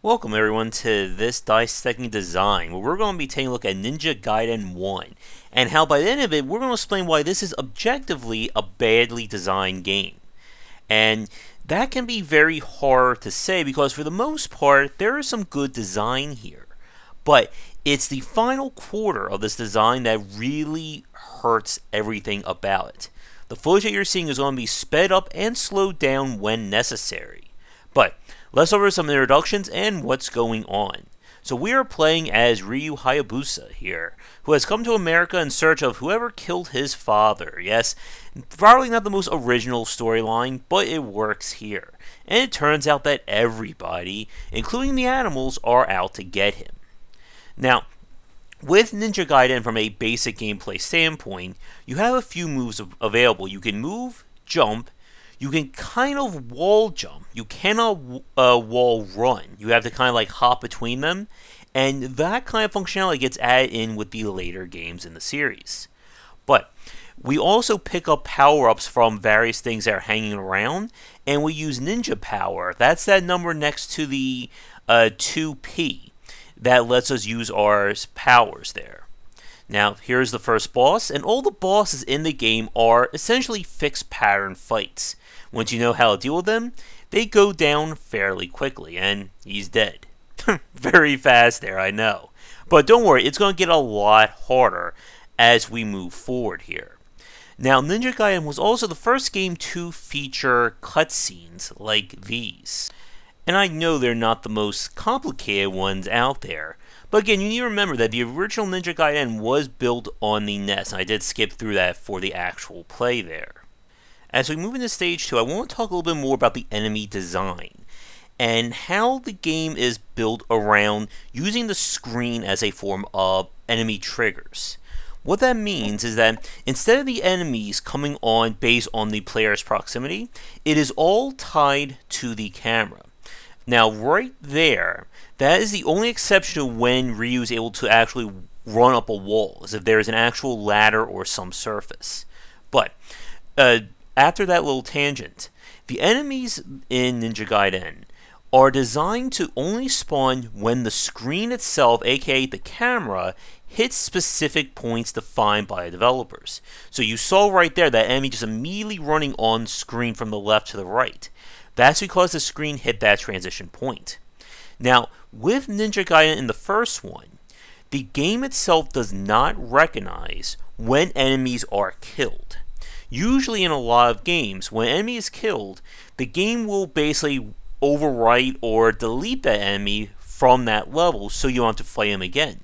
Welcome everyone to this Dissecting Design, where we're going to be taking a look at Ninja Gaiden 1, and how by the end of it, we're going to explain why this is objectively a badly designed game. And that can be very hard to say because for the most part, there is some good design here. But it's the final quarter of this design that really hurts everything about it. The footage that you're seeing is going to be sped up and slowed down when necessary. But let's over some introductions and what's going on. So we are playing as Ryu Hayabusa here, who has come to America in search of whoever killed his father. Yes, probably not the most original storyline, but it works here. And it turns out that everybody, including the animals, are out to get him. Now, with Ninja Gaiden from a basic gameplay standpoint, you have a few moves available. You can move, jump, you can kind of wall jump. You cannot wall run. You have to kind of like hop between them. And that kind of functionality gets added in with the later games in the series. But we also pick up power-ups from various things that are hanging around. And we use Ninja Power. That's that number next to the 2P. That lets us use our powers there. Now, here's the first boss. And all the bosses in the game are essentially fixed pattern fights. Once you know how to deal with them, they go down fairly quickly, and he's dead. Very fast there, I know. But don't worry, it's going to get a lot harder as we move forward here. Now, Ninja Gaiden was also the first game to feature cutscenes like these. And I know they're not the most complicated ones out there. But again, you need to remember that the original Ninja Gaiden was built on the NES, and I did skip through that for the actual play there. As we move into stage 2, I want to talk a little bit more about the enemy design and how the game is built around using the screen as a form of enemy triggers. What that means is that instead of the enemies coming on based on the player's proximity, it is all tied to the camera. Now, right there, that is the only exception to when Ryu is able to actually run up a wall, as if there is an actual ladder or some surface. But after that little tangent, the enemies in Ninja Gaiden are designed to only spawn when the screen itself, aka the camera, hits specific points defined by the developers. So you saw right there that enemy just immediately running on screen from the left to the right. That's because the screen hit that transition point. Now, with Ninja Gaiden in the first one, the game itself does not recognize when enemies are killed. Usually in a lot of games, when an enemy is killed, the game will basically overwrite or delete that enemy from that level so you don't have to fight him again.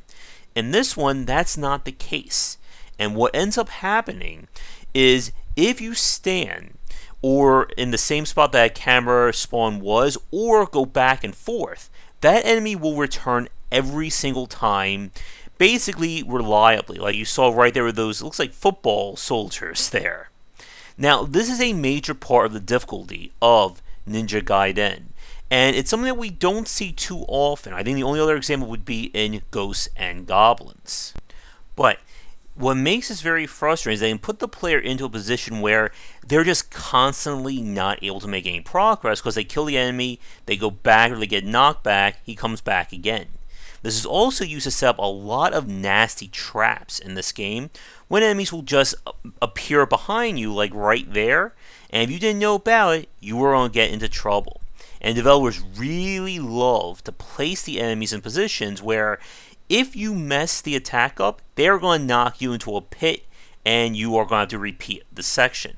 In this one, that's not the case. And what ends up happening is if you stand or in the same spot that camera spawn was, or go back and forth, that enemy will return every single time, basically reliably, like you saw right there with those, looks like football soldiers there. Now, this is a major part of the difficulty of Ninja Gaiden, and it's something that we don't see too often. I think the only other example would be in Ghosts and Goblins. But what makes this very frustrating is they can put the player into a position where they're just constantly not able to make any progress because they kill the enemy, they go back or they get knocked back, he comes back again. This is also used to set up a lot of nasty traps in this game when enemies will just appear behind you like right there, and if you didn't know about it, you were going to get into trouble. And developers really love to place the enemies in positions where if you mess the attack up, they're going to knock you into a pit and you are going to have to repeat the section.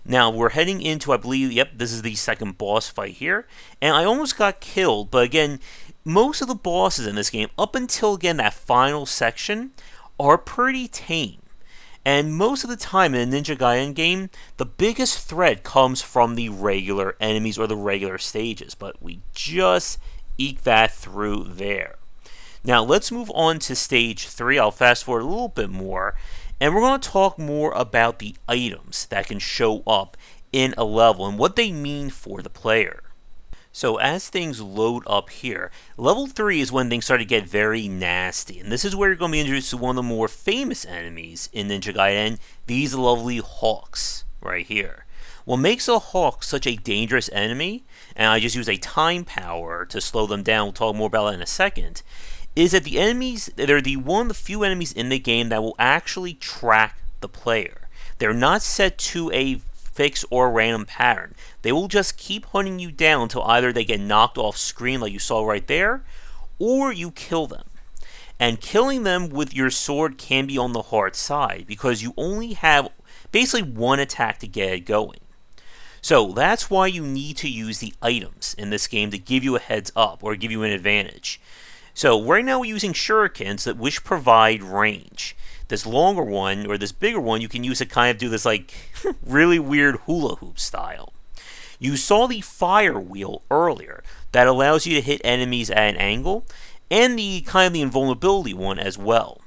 Now, we're heading into, I believe, this is the second boss fight here, and I almost got killed, but again, most of the bosses in this game, up until, again, that final section, are pretty tame. And most of the time in a Ninja Gaiden game, the biggest threat comes from the regular enemies or the regular stages, but we just eke that through there. Now, let's move on to stage 3. I'll fast forward a little bit more, and we're going to talk more about the items that can show up in a level and what they mean for the player. So as things load up here, level 3 is when things start to get very nasty, and this is where you're going to be introduced to one of the more famous enemies in Ninja Gaiden, these lovely hawks right here. What makes a hawk such a dangerous enemy, and I just use a time power to slow them down, we'll talk more about that in a second, is that the enemies, they're the one of the few enemies in the game that will actually track the player. They're not set to a fixed or random pattern. They will just keep hunting you down until either they get knocked off screen like you saw right there, or you kill them. And killing them with your sword can be on the hard side because you only have basically one attack to get it going. So that's why you need to use the items in this game to give you a heads up or give you an advantage. So right now we're using shurikens which provide range. This longer one or this bigger one you can use to kind of do this like really weird hula hoop style. You saw the fire wheel earlier that allows you to hit enemies at an angle, and the kind of the invulnerability one as well.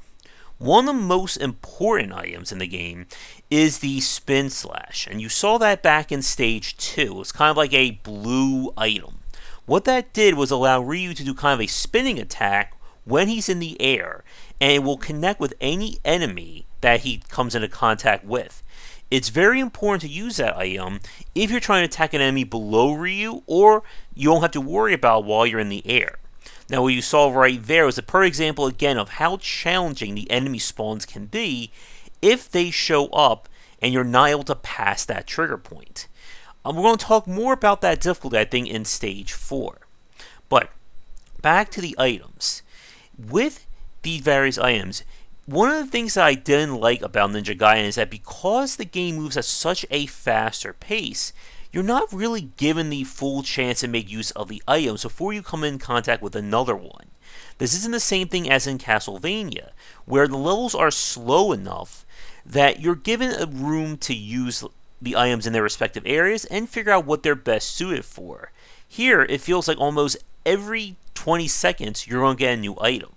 One of the most important items in the game is the spin slash, and you saw that back in stage 2. It's kind of like a blue item. What that did was allow Ryu to do kind of a spinning attack when he's in the air, and it will connect with any enemy that he comes into contact with. It's very important to use that item if you're trying to attack an enemy below Ryu, or you don't have to worry about while you're in the air. Now what you saw right there was a perfect example again of how challenging the enemy spawns can be if they show up and you're not able to pass that trigger point. We're going to talk more about that difficulty I think in stage 4. But back to the items. With the various items, one of the things that I didn't like about Ninja Gaiden is that because the game moves at such a faster pace, you're not really given the full chance to make use of the items before you come in contact with another one. This isn't the same thing as in Castlevania, where the levels are slow enough that you're given a room to use the items in their respective areas and figure out what they're best suited for. Here, it feels like almost every 20 seconds you're going to get a new item.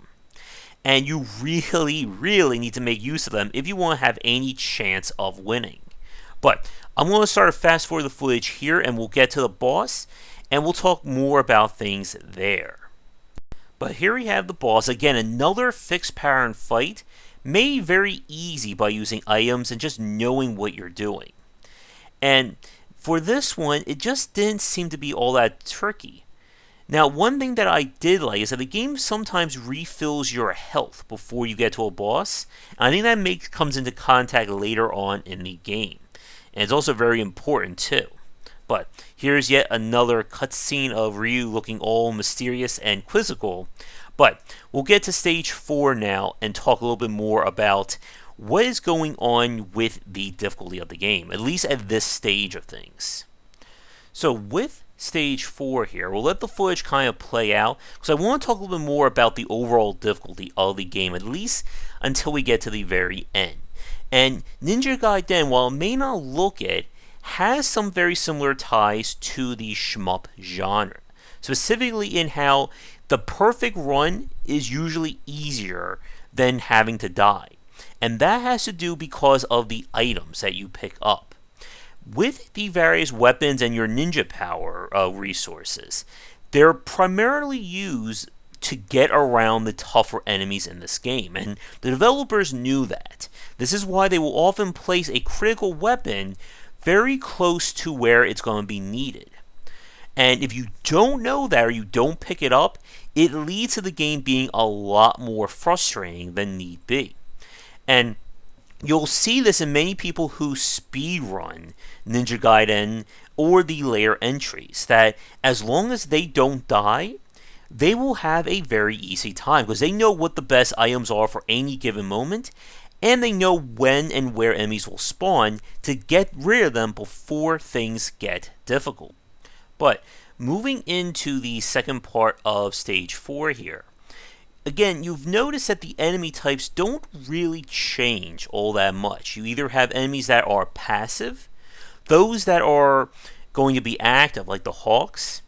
And you really need to make use of them if you want to have any chance of winning. But I'm going to start to fast forward the footage here and we'll get to the boss and we'll talk more about things there. But here we have the boss. Again, another fixed pattern fight made very easy by using items and just knowing what you're doing. And for this one, it just didn't seem to be all that tricky. Now, one thing that I did like is that the game sometimes refills your health before you get to a boss. And I think that comes into contact later on in the game. And it's also very important too. But here's yet another cutscene of Ryu looking all mysterious and quizzical. But we'll get to stage 4 now and talk a little bit more about what is going on with the difficulty of the game, at least at this stage of things. So with stage 4 here, we'll let the footage kind of play out because I want to talk a little bit more about the overall difficulty of the game, at least until we get to the very end. And Ninja Gaiden, while it may not look it, has some very similar ties to the shmup genre. Specifically in how the perfect run is usually easier than having to die. And that has to do because of the items that you pick up. With the various weapons and your ninja power resources, they're primarily used to get around the tougher enemies in this game, and the developers knew that. This is why they will often place a critical weapon very close to where it's going to be needed. And if you don't know that or you don't pick it up, it leads to the game being a lot more frustrating than need be. And you'll see this in many people who speedrun Ninja Gaiden or the later entries, that as long as they don't die, they will have a very easy time because they know what the best items are for any given moment, and they know when and where enemies will spawn to get rid of them before things get difficult. But moving into the second part of stage 4 here, again, you've noticed that the enemy types don't really change all that much. You either have enemies that are passive, those that are going to be active, like the hawks,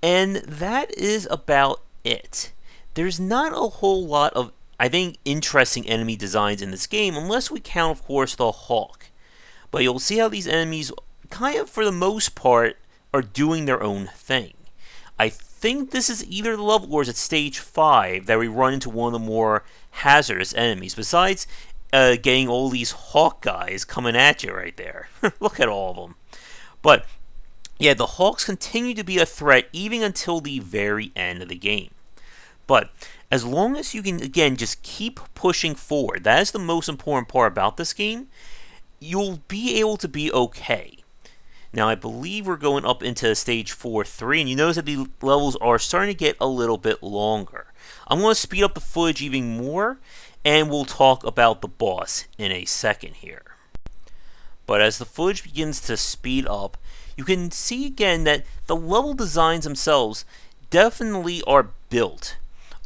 and that is about it. There's not a whole lot of, I think, interesting enemy designs in this game, unless we count, of course, the hawk. But you'll see how these enemies, kind of for the most part, are doing their own thing. I think this is either the level or is it stage 5 that we run into one of the more hazardous enemies, besides getting all these hawk guys coming at you right there. Look at all of them. But yeah, the Hawks continue to be a threat even until the very end of the game. But as long as you can, again, just keep pushing forward, that is the most important part about this game, you'll be able to be okay. Now, I believe we're going up into stage 4-3, and you notice that the levels are starting to get a little bit longer. I'm going to speed up the footage even more, and we'll talk about the boss in a second here. But as the footage begins to speed up, you can see again that the level designs themselves definitely are built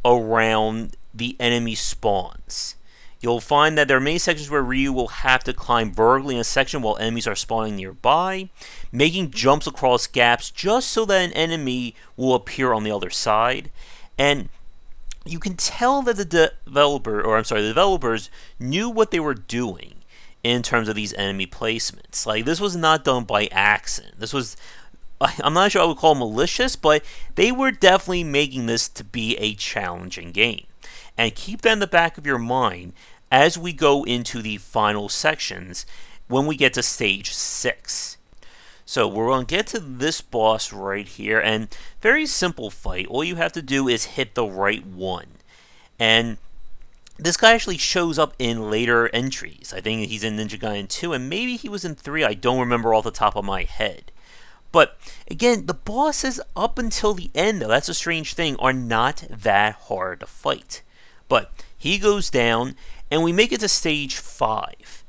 around the enemy spawns. You'll find that there are many sections where Ryu will have to climb vertically in a section while enemies are spawning nearby, making jumps across gaps just so that an enemy will appear on the other side. And you can tell that the developers knew what they were doing in terms of these enemy placements. Like, this was not done by accident. This was, I'm not sure I would call it malicious, but they were definitely making this to be a challenging game. And keep that in the back of your mind as we go into the final sections when we get to stage 6. So we're going to get to this boss right here, and very simple fight. All you have to do is hit the right one. And this guy actually shows up in later entries. I think he's in Ninja Gaiden 2, and maybe he was in 3. I don't remember off the top of my head. But again, the bosses up until the end, though, that's a strange thing, are not that hard to fight. But he goes down, and we make it to stage 5.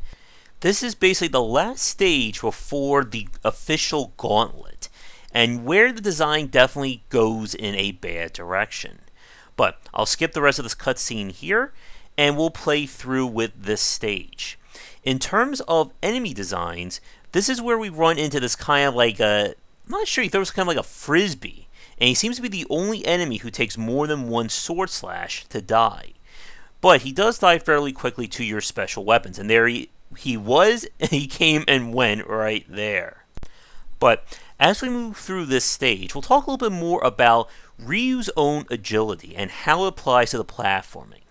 This is basically the last stage before the official gauntlet, and where the design definitely goes in a bad direction. But I'll skip the rest of this cutscene here, and we'll play through with this stage. In terms of enemy designs, this is where we run into this kind of like a, I'm not sure, he throws kind of like a frisbee, and he seems to be the only enemy who takes more than one sword slash to die. But he does die fairly quickly to your special weapons, and there he was, and he came and went right there. But as we move through this stage, we'll talk a little bit more about Ryu's own agility and how it applies to the platforming.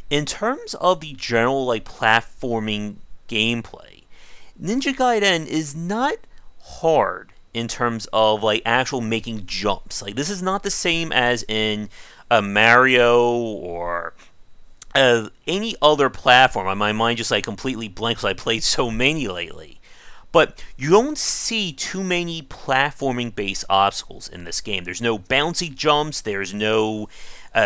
In terms of the general platforming gameplay, Ninja Gaiden is not hard in terms of actual making jumps. This is not the same as in a Mario or any other platform. My mind just completely blanks because I played so many lately. But you don't see too many platforming based obstacles in this game. There's no bouncy jumps, there's no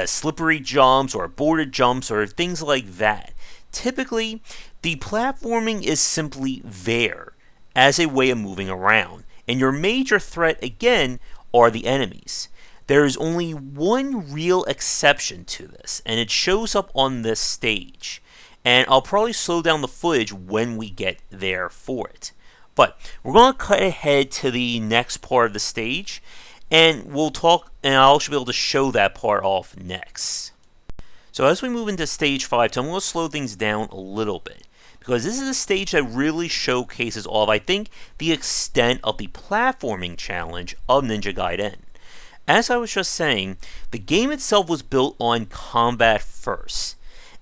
slippery jumps or boarded jumps or things like that. Typically, the platforming is simply there as a way of moving around. And your major threat, again, are the enemies. There is only one real exception to this, and it shows up on this stage. And I'll probably slow down the footage when we get there for it. But we're going to cut ahead to the next part of the stage, and we'll talk, and I'll be able to show that part off next. So as we move into stage 5, I'm going to slow things down a little bit, because this is a stage that really showcases all of, I think, the extent of the platforming challenge of Ninja Gaiden. As I was just saying, the game itself was built on combat first,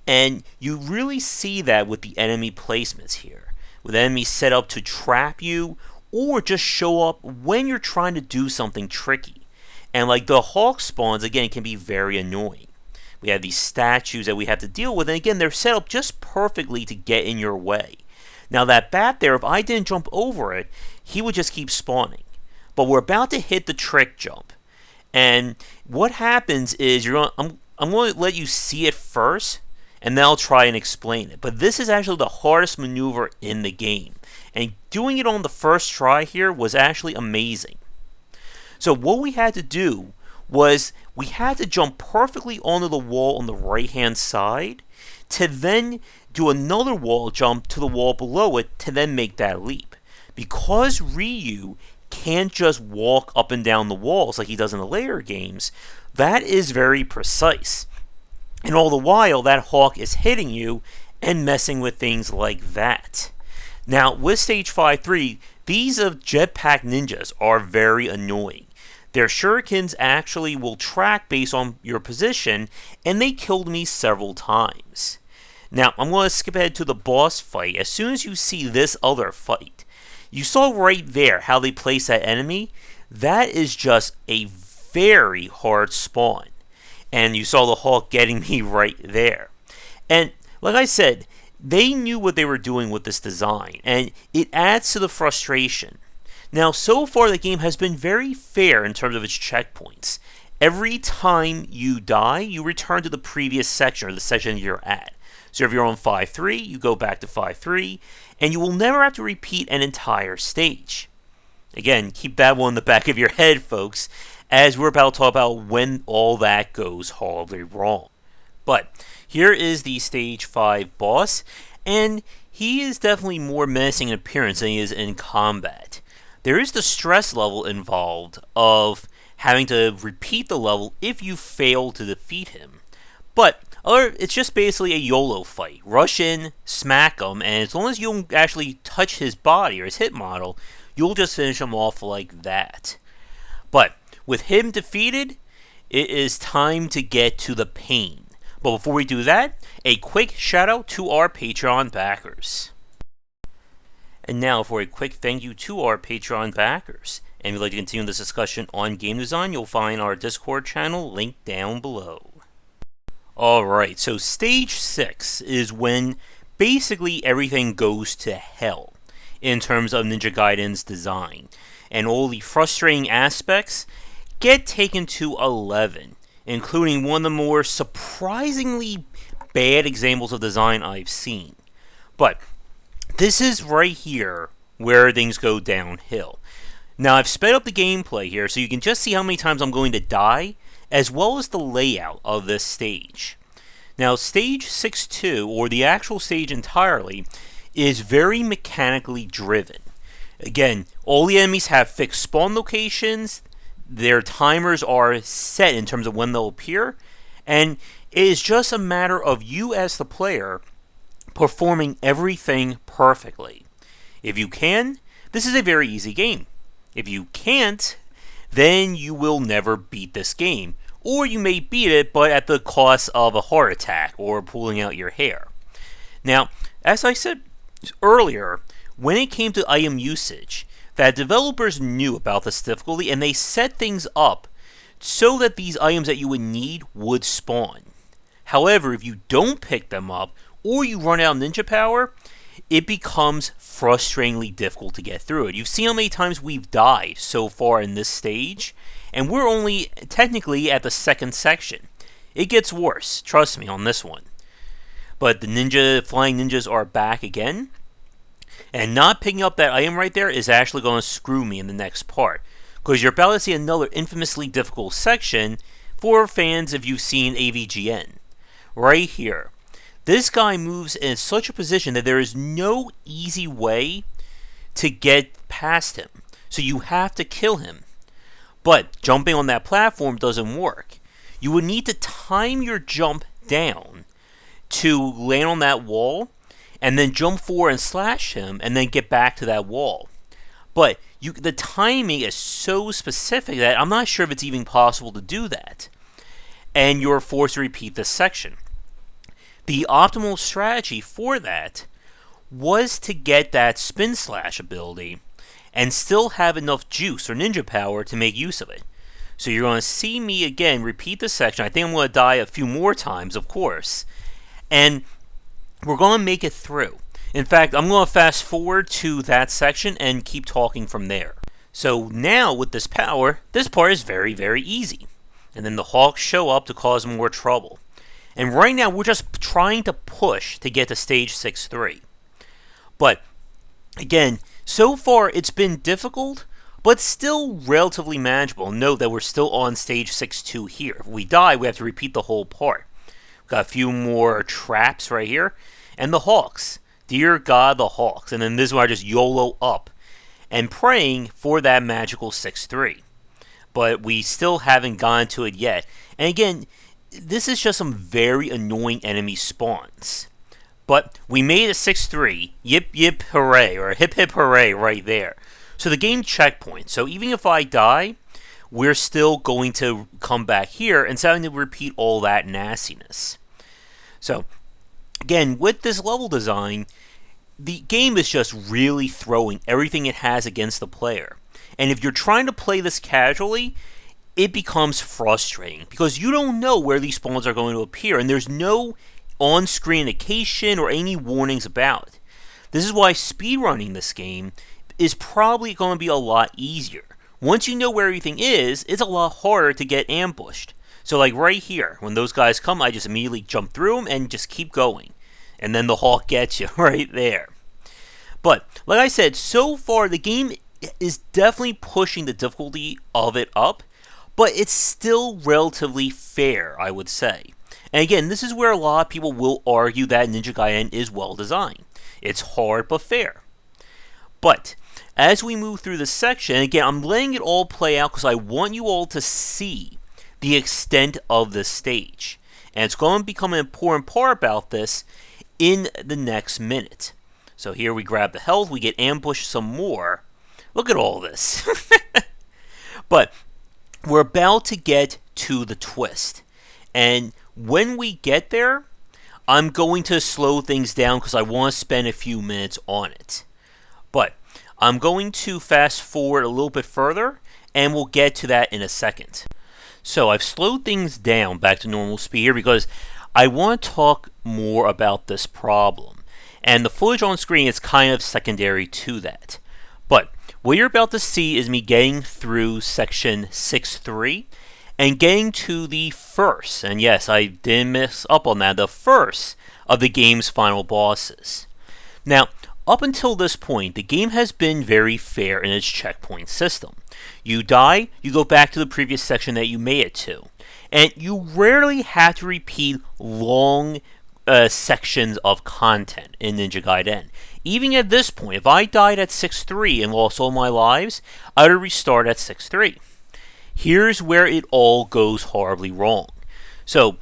and you really see that with the enemy placements here, with enemies set up to trap you or just show up when you're trying to do something tricky. And the Hawk spawns, again, can be very annoying. We have these statues that we have to deal with, and again, they're set up just perfectly to get in your way. Now that bat there, if I didn't jump over it, he would just keep spawning. But we're about to hit the trick jump. And what happens is I'm going to let you see it first, and then I'll try and explain it. But this is actually the hardest maneuver in the game. And doing it on the first try here was actually amazing. So what we had to do was we had to jump perfectly onto the wall on the right-hand side to then do another wall jump to the wall below it to then make that leap. Because Ryu can't just walk up and down the walls like he does in the later games, that is very precise. And all the while, that Hawk is hitting you and messing with things like that. Now, with Stage 5-3, these jetpack ninjas are very annoying. Their shurikens actually will track based on your position, and they killed me several times. Now, I'm going to skip ahead to the boss fight. As soon as you see this other fight, You saw right there how they placed that enemy. That is just a very hard spawn. And you saw the Hawk getting me right there. And like I said, they knew what they were doing with this design, and it adds to the frustration. Now, so far the game has been very fair in terms of its checkpoints. Every time you die, you return to the previous section, or the section you're at. So if you're on 5-3, you go back to 5-3, and you will never have to repeat an entire stage. Again, keep that one in the back of your head, folks, as we're about to talk about when all that goes horribly wrong. But here is the Stage 5 boss, and he is definitely more menacing in appearance than he is in combat. There is the stress level involved of having to repeat the level if you fail to defeat him. But it's just basically a YOLO fight. Rush in, smack him, and as long as you don't actually touch his body or his hit model, you'll just finish him off like that. But with him defeated, it is time to get to the pain. But before we do that, a quick shout out to our Patreon backers. And now for a quick thank you to our Patreon backers. And if you'd like to continue this discussion on game design, you'll find our Discord channel linked down below. Alright, so Stage 6 is when basically everything goes to hell in terms of Ninja Gaiden's design. And all the frustrating aspects get taken to 11, including one of the more surprisingly bad examples of design I've seen. But this is right here where things go downhill. Now, I've sped up the gameplay here so you can just see how many times I'm going to die, as well as the layout of this stage. Now, Stage 6-2, or the actual stage entirely, is very mechanically driven. Again, all the enemies have fixed spawn locations, their timers are set in terms of when they'll appear, and it is just a matter of you as the player performing everything perfectly. If you can, this is a very easy game. If you can't, then you will never beat this game. Or you may beat it, but at the cost of a heart attack or pulling out your hair. Now, as I said earlier, when it came to item usage, that developers knew about this difficulty and they set things up so that these items that you would need would spawn. However, if you don't pick them up or you run out of ninja power, it becomes frustratingly difficult to get through it. You've seen how many times we've died so far in this stage, and we're only technically at the second section. It gets worse, trust me on this one. But the flying ninjas are back again, and not picking up that item right there is actually going to screw me in the next part, because you're about to see another infamously difficult section for fans if you've seen AVGN. Right here. This guy moves in such a position that there is no easy way to get past him. So you have to kill him. But jumping on that platform doesn't work. You would need to time your jump down to land on that wall, and then jump forward and slash him, and then get back to that wall. But the timing is so specific that I'm not sure if it's even possible to do that. And you're forced to repeat this section. The optimal strategy for that was to get that spin slash ability and still have enough juice or ninja power to make use of it. So you're going to see me again repeat this section. I think I'm going to die a few more times, of course. And we're going to make it through. In fact, I'm going to fast forward to that section and keep talking from there. So now with this power, this part is very, very easy. And then the Hawks show up to cause more trouble. And right now, we're just trying to push to get to Stage 6-3. But, again, so far it's been difficult, but still relatively manageable. Note that we're still on Stage 6-2 here. If we die, we have to repeat the whole part. We've got a few more traps right here. And the Hawks. Dear God, the Hawks. And then this is where I just YOLO up and praying for that magical 6-3. But we still haven't gotten to it yet. And again, this is just some very annoying enemy spawns. But we made a 6-3. Yip yip hooray, or hip hip hooray right there. So the game checkpoint. So even if I die, we're still going to come back here and having to repeat all that nastiness. So, again, with this level design, the game is just really throwing everything it has against the player. And if you're trying to play this casually, it becomes frustrating because you don't know where these spawns are going to appear, and there's no on-screen indication or any warnings about it. This is why speedrunning this game is probably going to be a lot easier. Once you know where everything is, it's a lot harder to get ambushed. So like right here, when those guys come, I just immediately jump through them and just keep going. And then the hawk gets you right there. But like I said, so far the game is definitely pushing the difficulty of it up, but it's still relatively fair, I would say. And again, this is where a lot of people will argue that Ninja Gaiden is well designed. It's hard but fair. But as we move through this section, and again, I'm letting it all play out because I want you all to see the extent of this stage. And it's going to become an important part about this in the next minute. So here we grab the health, we get ambushed some more. Look at all this. But we're about to get to the twist. And when we get there, I'm going to slow things down because I want to spend a few minutes on it. But I'm going to fast forward a little bit further, and we'll get to that in a second. So I've slowed things down back to normal speed here because I want to talk more about this problem. And the footage on screen is kind of secondary to that. But what you're about to see is me getting through section 6.3 and getting to the first, and yes, I didn't mess up on that, the first of the game's final bosses. Now, up until this point, the game has been very fair in its checkpoint system. You die, you go back to the previous section that you made it to. And you rarely have to repeat long sections of content in Ninja Gaiden. Even at this point, if I died at 6.3 and lost all my lives, I would restart at 6.3. Here's where it all goes horribly wrong. So,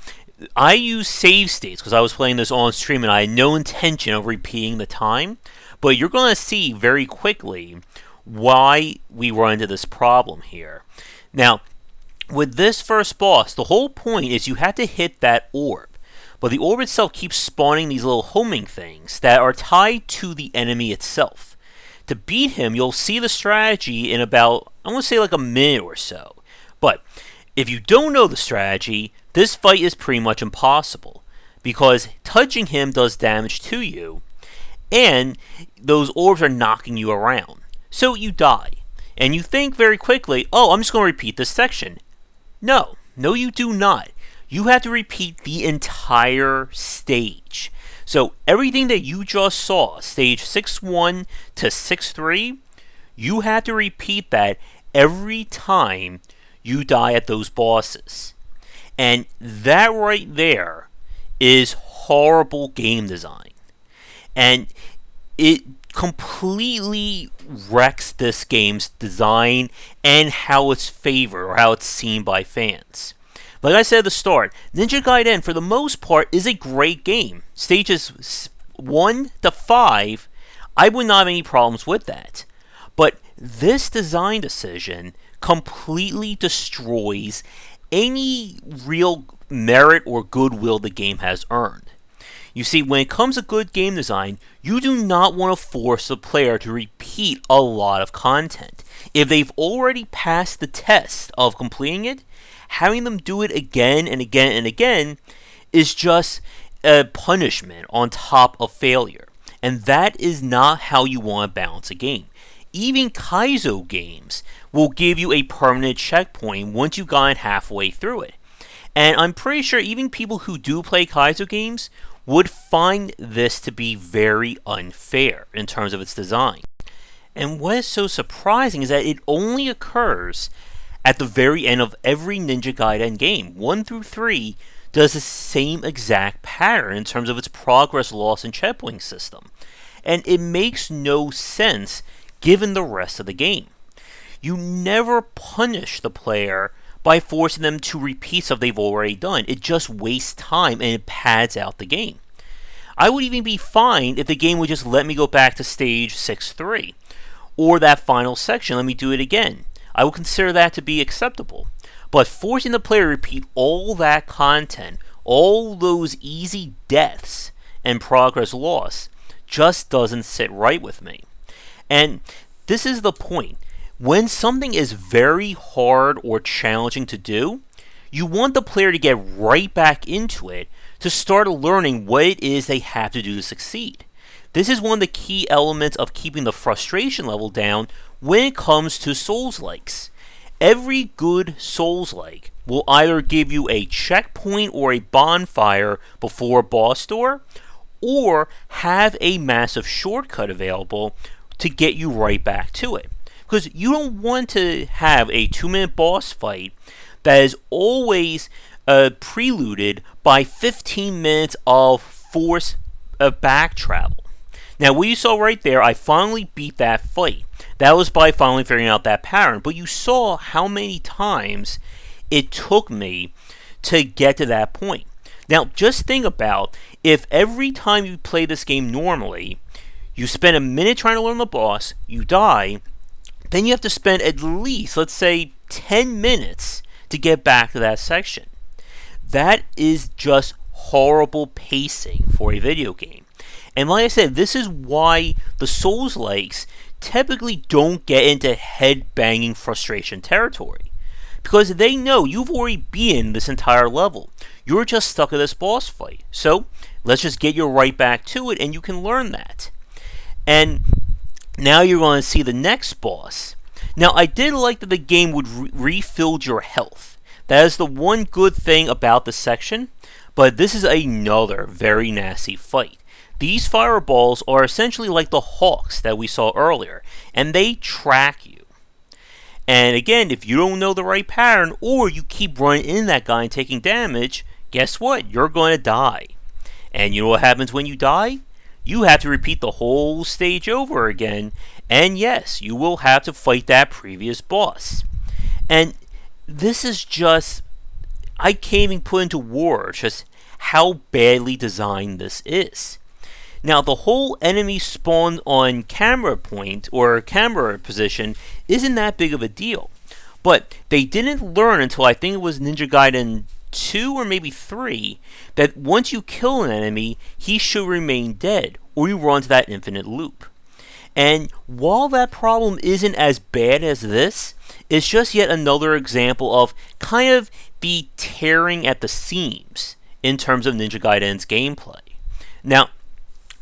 I use save states because I was playing this on stream and I had no intention of repeating the time, but you're going to see very quickly why we run into this problem here. Now, with this first boss, the whole point is you have to hit that orb, but the orb itself keeps spawning these little homing things that are tied to the enemy itself. To beat him, you'll see the strategy in about, I want to say like a minute or so. But if you don't know the strategy, this fight is pretty much impossible, because touching him does damage to you, and those orbs are knocking you around. So you die, and you think very quickly, oh, I'm just going to repeat this section. No, you do not. You have to repeat the entire stage. So everything that you just saw, stage 6.1 to 6.3, you have to repeat that every time you die at those bosses. And that right there is horrible game design. And it completely wrecks this game's design and how it's favored or how it's seen by fans. Like I said at the start, Ninja Gaiden for the most part is a great game. Stages 1 to 5, I would not have any problems with that. But this design decision completely destroys any real merit or goodwill the game has earned. You see, when it comes to good game design, you do not want to force the player to repeat a lot of content. If they've already passed the test of completing it, having them do it again and again and again is just a punishment on top of failure. And that is not how you want to balance a game. Even Kaizo games will give you a permanent checkpoint once you've gotten halfway through it. And I'm pretty sure even people who do play Kaizo games would find this to be very unfair in terms of its design. And what is so surprising is that it only occurs at the very end of every Ninja Gaiden game. 1 through 3 does the same exact pattern in terms of its progress loss and checkpoint system. And it makes no sense given the rest of the game. You never punish the player by forcing them to repeat stuff they've already done. It just wastes time and it pads out the game. I would even be fine if the game would just let me go back to stage 6.3 or that final section, let me do it again. I would consider that to be acceptable. But forcing the player to repeat all that content, all those easy deaths and progress loss, just doesn't sit right with me. And this is the point. When something is very hard or challenging to do, you want the player to get right back into it to start learning what it is they have to do to succeed. This is one of the key elements of keeping the frustration level down when it comes to Souls-likes. Every good Souls-like will either give you a checkpoint or a bonfire before a boss door, or have a massive shortcut available to get you right back to it. Because you don't want to have a 2-minute boss fight that is always preluded by 15 minutes of forced back travel. Now, what you saw right there, I finally beat that fight. That was by finally figuring out that pattern. But you saw how many times it took me to get to that point. Now, just think about if every time you play this game normally, you spend a minute trying to learn the boss, you die, then you have to spend at least, let's say, 10 minutes to get back to that section. That is just horrible pacing for a video game. And like I said, this is why the Souls-likes typically don't get into head-banging frustration territory. Because they know you've already beaten this entire level. You're just stuck at this boss fight. So, let's just get you right back to it and you can learn that. And now you're going to see the next boss. Now, I did like that the game would refill your health. That is the one good thing about this section. But this is another very nasty fight. These fireballs are essentially like the hawks that we saw earlier, and they track you. And again, if you don't know the right pattern, or you keep running into that guy and taking damage, guess what? You're going to die. And you know what happens when you die? You have to repeat the whole stage over again, and yes, you will have to fight that previous boss. And this is just, I can't even put into words just how badly designed this is. Now, the whole enemy spawn on camera point or camera position isn't that big of a deal. But they didn't learn until I think it was Ninja Gaiden 2 or maybe 3 that once you kill an enemy, he should remain dead or you run to that infinite loop. And while that problem isn't as bad as this, it's just yet another example of kind of the tearing at the seams in terms of Ninja Gaiden's gameplay. Now,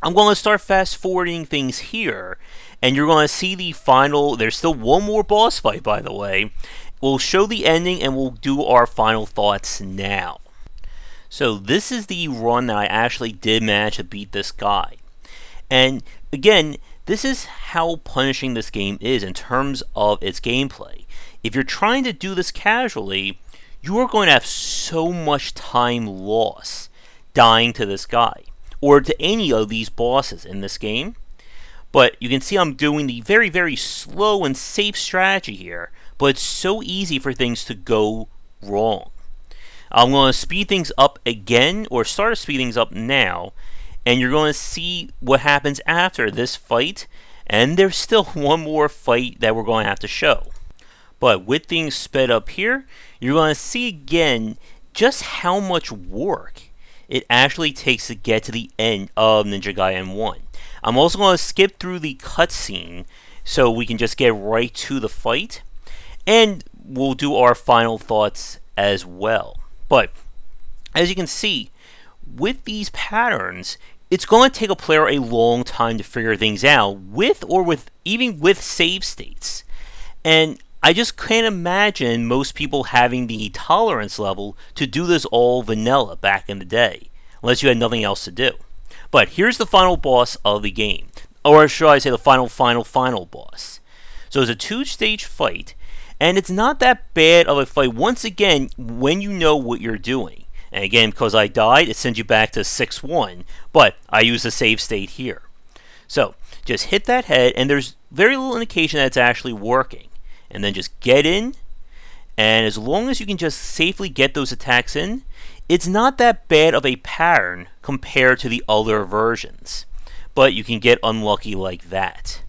I'm going to start fast forwarding things here, and you're going to see the final. There's still one more boss fight, by the way. We'll show the ending and we'll do our final thoughts now. So this is the run that I actually did manage to beat this guy. And again, this is how punishing this game is in terms of its gameplay. If you're trying to do this casually, you are going to have so much time lost dying to this guy, or to any of these bosses in this game. But you can see I'm doing the very, very slow and safe strategy here, but it's so easy for things to go wrong. I'm going to speed things up again, or start to speed things up now, and you're going to see what happens after this fight, and there's still one more fight that we're going to have to show. But with things sped up here, you're going to see again just how much work it actually takes to get to the end of Ninja Gaiden 1. I'm also going to skip through the cutscene so we can just get right to the fight, and we'll do our final thoughts as well. But as you can see, with these patterns, it's going to take a player a long time to figure things out, even with save states. And I just can't imagine most people having the tolerance level to do this all vanilla back in the day, unless you had nothing else to do. But here's the final boss of the game, or should I say the final boss. So it's a 2-stage fight, and it's not that bad of a fight once again when you know what you're doing. And again, because I died, it sends you back to 6-1, but I use the save state here. So just hit that head, and there's very little indication that it's actually working. And then just get in, and as long as you can just safely get those attacks in, it's not that bad of a pattern compared to the other versions. But you can get unlucky like that.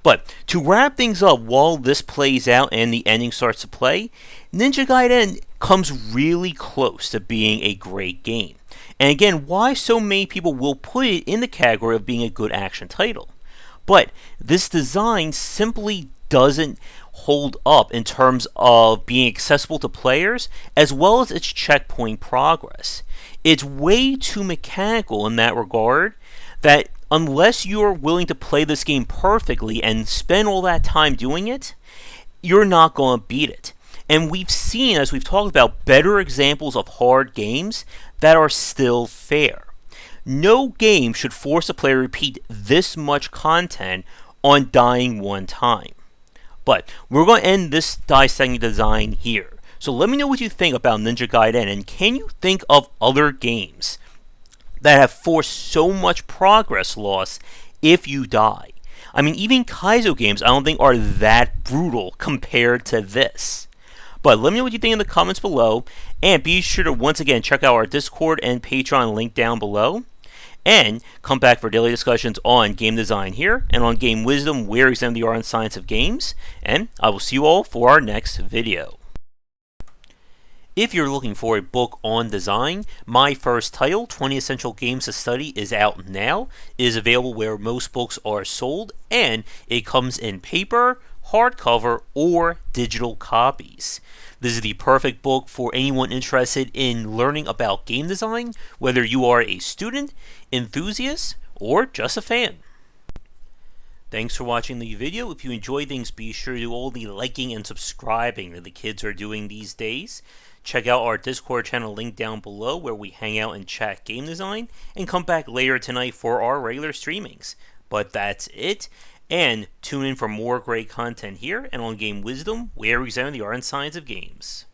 But to wrap things up while this plays out and the ending starts to play, Ninja Gaiden comes really close to being a great game. And again, why so many people will put it in the category of being a good action title. But this design simply doesn't hold up in terms of being accessible to players as well as its checkpoint progress. It's way too mechanical in that regard that unless you're willing to play this game perfectly and spend all that time doing it, you're not going to beat it. And we've seen, as we've talked about, better examples of hard games that are still fair. No game should force a player to repeat this much content on dying one time. But we're going to end this Dissecting Design here. So let me know what you think about Ninja Gaiden, and can you think of other games that have forced so much progress loss if you die? I mean, even Kaizo games I don't think are that brutal compared to this. But let me know what you think in the comments below, and be sure to once again check out our Discord and Patreon link down below. And come back for daily discussions on game design here, and on game wisdom, where examine the art and science of games. And I will see you all for our next video. If you're looking for a book on design, my first title, 20 Essential Games to Study, is out now. It is available where most books are sold, and it comes in paper, hardcover, or digital copies. This is the perfect book for anyone interested in learning about game design, whether you are a student, enthusiast, or just a fan. Thanks for watching the video. If you enjoyed things, be sure to do all the liking and subscribing that the kids are doing these days. Check out our Discord channel link down below where we hang out and chat game design, and come back later tonight for our regular streamings. But that's it, and tune in for more great content here and on Game Wisdom, where we examine the art and science of games.